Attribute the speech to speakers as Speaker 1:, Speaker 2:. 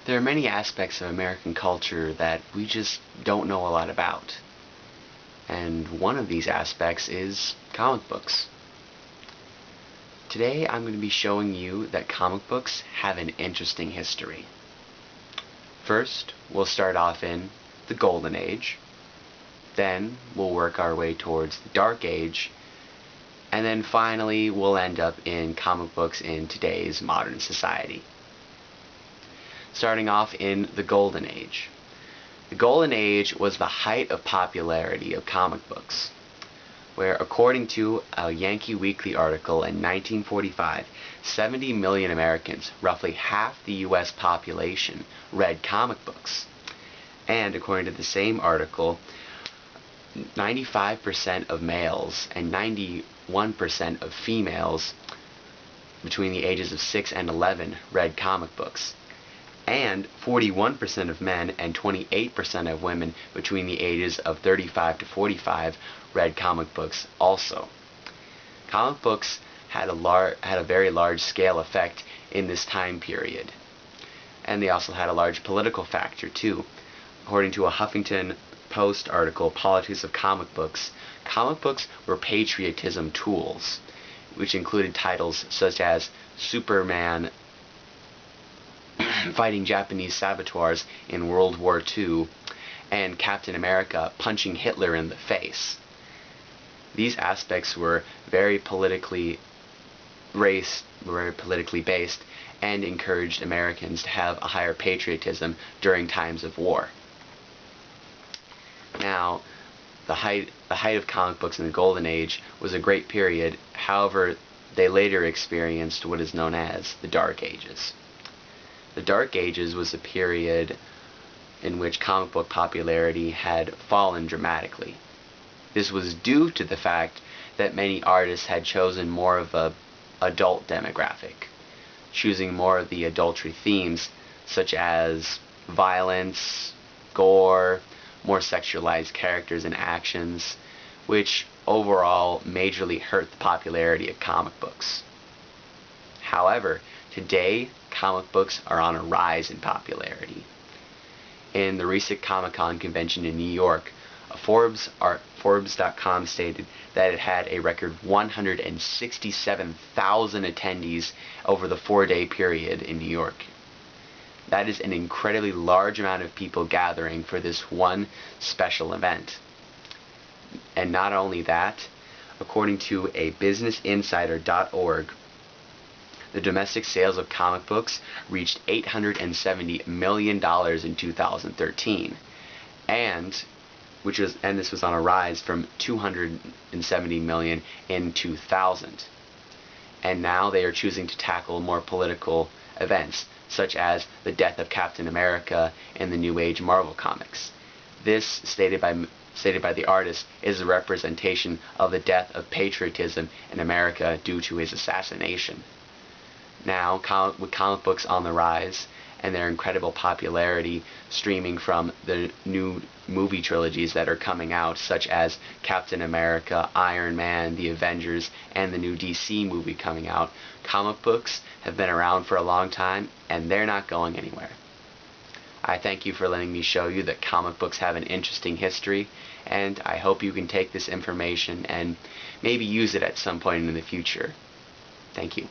Speaker 1: There are many aspects of American culture that we just don't know a lot about. And one of these aspects is comic books. Today I'm going to be showing you that comic books have an interesting history. First, we'll start off in the Golden Age. Then we'll work our way towards the Dark Age. And then finally we'll end up in comic books in today's modern society. Starting off in the Golden Age. The Golden Age was the height of popularity of comic books, where according to a Yankee Weekly article in 1945, 70 million Americans, roughly half the US population, read comic books. And according to the same article, 95% of males and 91% of females between the ages of 6 and 11 read comic books. And 41% of men and 28% of women between the ages of 35 to 45 read comic books also. Comic books had a very large scale effect in this time period. And they also had a large political factor too. According to a Huffington Post article, Politics of Comic Books were patriotism tools, which included titles such as Superman fighting Japanese saboteurs in World War II, and Captain America punching Hitler in the face. These aspects were very politically based and encouraged Americans to have a higher patriotism during times of war. Now, the height of comic books in the Golden Age was a great period. However, they later experienced what is known as the Dark Ages. The Dark Ages was a period in which comic book popularity had fallen dramatically. This was due to the fact that many artists had chosen more of an adult demographic, choosing more of the adultery themes such as violence, gore, more sexualized characters and actions, which overall majorly hurt the popularity of comic books. However, today, comic books are on a rise in popularity. In the recent Comic-Con convention in New York, Forbes.com stated that it had a record 167,000 attendees over the 4-day period in New York. That is an incredibly large amount of people gathering for this one special event. And not only that, according to a businessinsider.org, the domestic sales of comic books reached $870 million in 2013, and this was on a rise from $270 million in 2000. And now they are choosing to tackle more political events, such as the death of Captain America in the New Age Marvel comics. This, stated by the artist, is a representation of the death of patriotism in America due to his assassination. Now, with comic books on the rise and their incredible popularity streaming from the new movie trilogies that are coming out, such as Captain America, Iron Man, The Avengers, and the new DC movie coming out, comic books have been around for a long time and they're not going anywhere. I thank you for letting me show you that comic books have an interesting history, and I hope you can take this information and maybe use it at some point in the future. Thank you.